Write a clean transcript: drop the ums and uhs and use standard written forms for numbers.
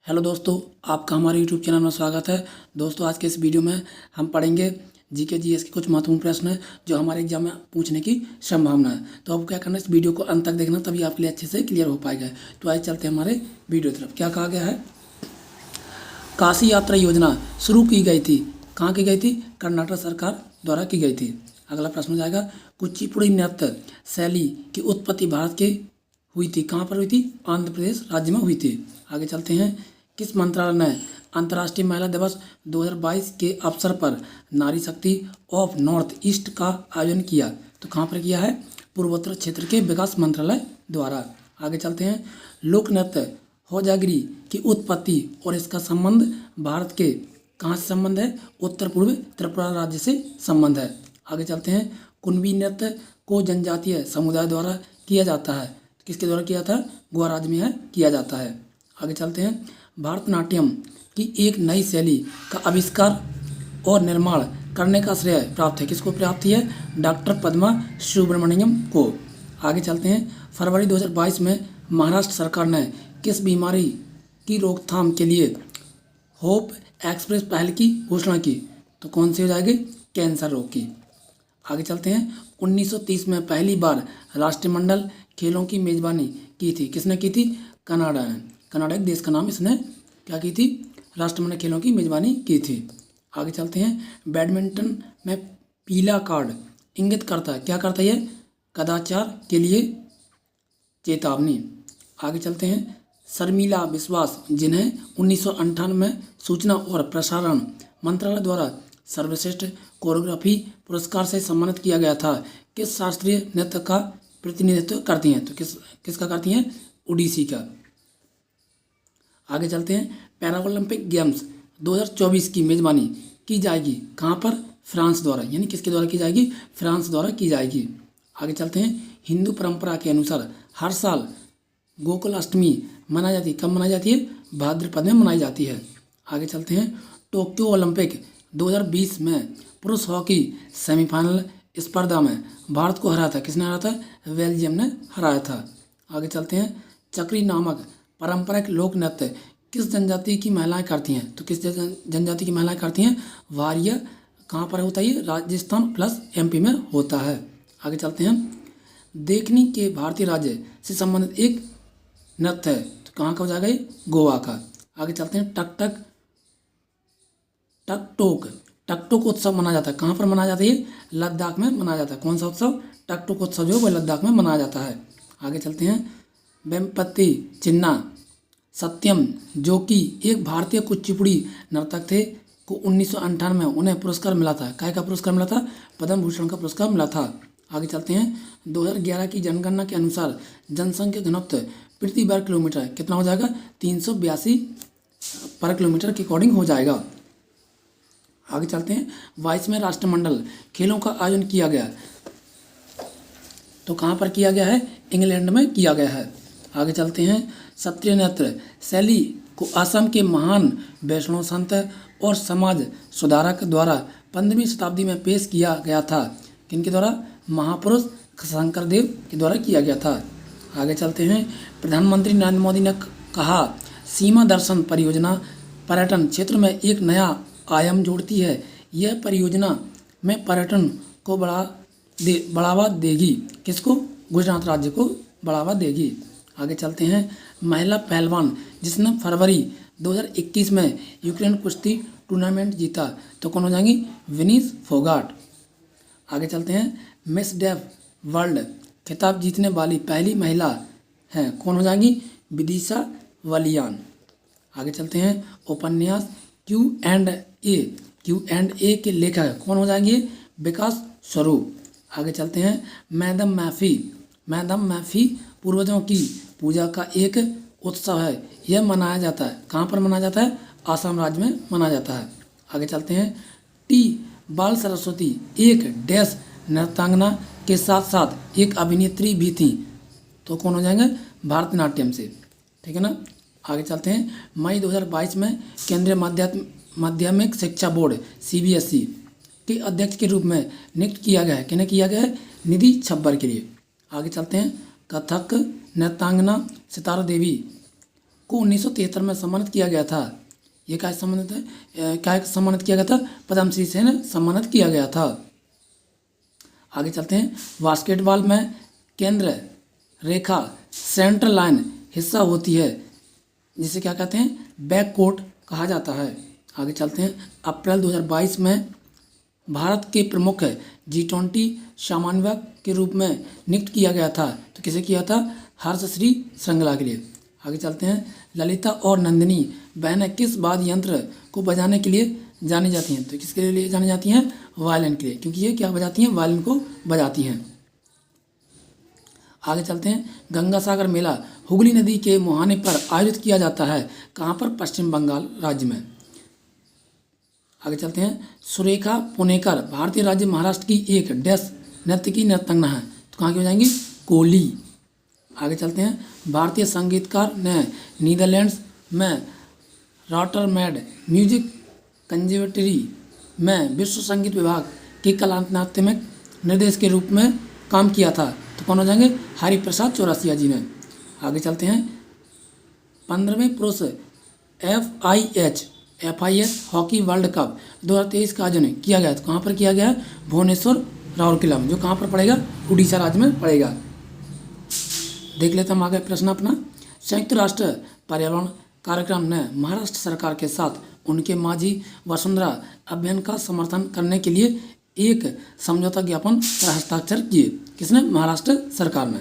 Hello दोस्तों, आपका हमारे यूट्यूब चैनल में स्वागत है। दोस्तों, आज के इस वीडियो में हम पढ़ेंगे जीके जीएस के कुछ महत्वपूर्ण प्रश्न हैं जो हमारे एग्जाम में पूछने की संभावना है। तो आपको क्या करना है, इस वीडियो को अंत तक देखना, तभी आपके लिए अच्छे से क्लियर हो पाएगा। तो आइए चलते हैं हमारे वीडियो तरफ। क्या कहा गया है, काशी यात्रा योजना शुरू की गई थी। कहाँ की गई थी? कर्नाटक सरकार द्वारा की गई थी। अगला प्रश्न हो जाएगा, कुचिपुड़ी नृत्य शैली की उत्पत्ति भारत के हुई थी। कहाँ पर हुई थी? आंध्र प्रदेश राज्य में हुई थी। आगे चलते हैं, किस मंत्रालय ने अंतर्राष्ट्रीय महिला दिवस 2022 के अवसर पर नारी शक्ति ऑफ नॉर्थ ईस्ट का आयोजन किया? तो कहाँ पर किया है? पूर्वोत्तर क्षेत्र के विकास मंत्रालय द्वारा। आगे चलते हैं, लोक नृत्य होजागिरी की उत्पत्ति और इसका संबंध भारत के कहाँ से संबंध है? उत्तर पूर्व त्रिपुरा राज्य से संबंध है। आगे चलते हैं, कुणबी नृत्य को जनजातीय समुदाय द्वारा किया जाता है। किसके द्वारा किया था? गोवा राज्य में है किया जाता है। आगे चलते हैं, भारतनाट्यम की एक नई शैली का आविष्कार और निर्माण करने का श्रेय प्राप्त है। किसको प्राप्त है? डॉक्टर पद्मा सुब्रमण्यम को। आगे चलते हैं, फरवरी 2022 में महाराष्ट्र सरकार ने किस बीमारी की रोकथाम के लिए होप एक्सप्रेस पहल की घोषणा की? तो कौन सी हो जाएगी? कैंसर रोग की। आगे चलते हैं, 1930 में पहली बार राष्ट्रमंडल खेलों की मेजबानी की थी। किसने की थी? कनाडा ने। कनाडा एक देश का नाम, इसने क्या की थी? राष्ट्रमंडल खेलों की मेजबानी की थी। आगे चलते हैं, बैडमिंटन में पीला कार्ड इंगित करता है, क्या करता है ये? कदाचार के लिए चेतावनी। आगे चलते हैं, शर्मिला विश्वास जिन्हें 1998 में सूचना और प्रसारण मंत्रालय द्वारा सर्वश्रेष्ठ कोरियोग्राफी पुरस्कार से सम्मानित किया गया था, किस शास्त्रीय नृत्य का प्रतिनिधित्व करती हैं? तो किसका करती हैं? ओडिसी का। आगे चलते हैं, पैरालंपिक गेम्स 2024 की मेजबानी की जाएगी कहाँ पर? फ्रांस द्वारा। यानी किसके द्वारा की जाएगी? फ्रांस द्वारा की जाएगी। आगे चलते हैं, हिंदू परंपरा के अनुसार हर साल गोकुल अष्टमी मनाई जाती है। कब मनाई जाती है? भाद्रपद में मनाई जाती है। आगे चलते हैं, टोक्यो ओलंपिक 2020 में पुरुष हॉकी सेमीफाइनल स्पर्धा में भारत को हराया था। किसने हराया था? बेल्जियम ने हराया था। आगे चलते हैं, चक्री नामक पारंपरिक लोक नृत्य किस जनजाति की महिलाएं करती हैं? तो किस जनजाति की महिलाएं करती हैं? वारिया। कहाँ पर होता है ये? राजस्थान प्लस एमपी में होता है। आगे चलते हैं, देखनी के भारतीय राज्य से संबंधित एक नृत्य है, तो कहाँ का हो जाएगा ये? गोवा का। आगे चलते हैं, टकटोक उत्सव मनाया जाता है। कहाँ पर मनाया जाता है ये? लद्दाख में मनाया जाता है। कौन सा उत्सव? टकटोक उत्सव जो है वह लद्दाख में मनाया जाता है। आगे चलते हैं, वेम्पति चिन्ना सत्यम जो कि एक भारतीय कुचिपुड़ी नर्तक थे को 1998 में उन्हें पुरस्कार मिला था। काय का पुरस्कार मिला था? पद्म भूषण का पुरस्कार मिला था। आगे चलते हैं, 2011 की जनगणना के अनुसार जनसंख्या घनत्व प्रति वर्ग किलोमीटर कितना हो जाएगा? 382 पर किलोमीटर के अकॉर्डिंग हो जाएगा। आगे चलते हैं, 22वें राष्ट्रमंडल खेलों का आयोजन किया गया, तो कहाँ पर किया गया है? इंग्लैंड में किया गया है। आगे चलते हैं, क्षत्रिय नृत्य शैली को असम के महान वैष्णव संत और समाज सुधारक द्वारा 15वीं शताब्दी में पेश किया गया था। किनके द्वारा? महापुरुष शंकरदेव के द्वारा किया गया था। आगे चलते हैं, प्रधानमंत्री नरेंद्र मोदी ने कहा, सीमा दर्शन परियोजना पर्यटन क्षेत्र में एक नया आयाम जोड़ती है। यह परियोजना में पर्यटन को बढ़ावा देगी। किसको? गुजरात राज्य को बढ़ावा देगी। आगे चलते हैं, महिला पहलवान जिसने फरवरी 2021 में यूक्रेन कुश्ती टूर्नामेंट जीता, तो कौन हो जाएंगी? विनीश फोगाट। आगे चलते हैं, मिस डेफ वर्ल्ड खिताब जीतने वाली पहली महिला हैं, कौन हो जाएंगी? विदिशा वलियान। आगे चलते हैं, उपन्यास Q&A के लेखक कौन हो जाएंगे? विकास स्वरूप। आगे चलते हैं, मैडम मैफी पूर्वजों की पूजा का एक उत्सव है। यह मनाया जाता है, कहाँ पर मनाया जाता है? आसाम राज्य में मनाया जाता है। आगे चलते हैं, टी बाल सरस्वती एक डैश नृत्यांगना के साथ साथ एक अभिनेत्री भी थी, तो कौन हो जाएंगे? भारतनाट्यम से। ठीक है ना। आगे चलते हैं, मई 2022 में केंद्रीय माध्यमिक शिक्षा बोर्ड CBSE के अध्यक्ष के रूप में नियुक्त किया गया है। किन्हें किया गया है? निधि छब्बर के लिए। आगे चलते हैं, कथक नृत्यांगना सितारा देवी को 1973 में सम्मानित किया गया था। ये क्या सम्मानित है, क्या सम्मानित किया गया था? पद्मश्री से ना सम्मानित किया गया था। आगे चलते हैं। बास्केटबॉल में केंद्र रेखा सेंट्रल लाइन हिस्सा होती है, जिसे क्या कहते हैं? बैक कोर्ट कहा जाता है। आगे चलते हैं। अप्रैल 2022 में भारत के प्रमुख G20 समन्वयक के रूप में नियुक्त किया गया था। तो किसे किया था? हर्षश्री श्रृंगला के लिए। आगे चलते हैं। ललिता और नंदिनी बहनें किस वाद्य यंत्र को बजाने के लिए जानी जाती हैं? तो किसके लिए जानी जाती हैं? वायलिन के लिए, क्योंकि ये क्या बजाती हैं? वायलिन को बजाती हैं। आगे चलते हैं। गंगा सागर मेला हुगली नदी के मुहाने पर आयोजित किया जाता है। कहाँ पर? पश्चिम बंगाल राज्य में। आगे चलते हैं। सुरेखा पुणेकर भारतीय राज्य महाराष्ट्र की एक डैश नृत्य की नर्तंगना है। तो कहाँ की हो जाएंगी? कोली। आगे चलते हैं। भारतीय संगीतकार ने नीदरलैंड्स में रॉटरमैड म्यूजिक कंजर्वेटरी में विश्व संगीत विभाग के कलात्मक निर्देश के रूप में काम किया था। तो कौन हो जाएंगे? हरिप्रसाद चौरसिया जी ने। आगे चलते हैं। 15वें पुरुष FIH हॉकी वर्ल्ड कप 2023 का आयोजन किया गया। तो कहाँ पर किया गया? भुवनेश्वर राउरकेला में, जो कहाँ पर पड़ेगा? उड़ीसा राज्य में पड़ेगा। देख लेते हम आगे प्रश्न अपना। संयुक्त राष्ट्र पर्यावरण कार्यक्रम ने महाराष्ट्र सरकार के साथ उनके माझी वसुंधरा अभियान का समर्थन करने के लिए एक समझौता ज्ञापन पर हस्ताक्षर किए। किसने? महाराष्ट्र सरकार ने।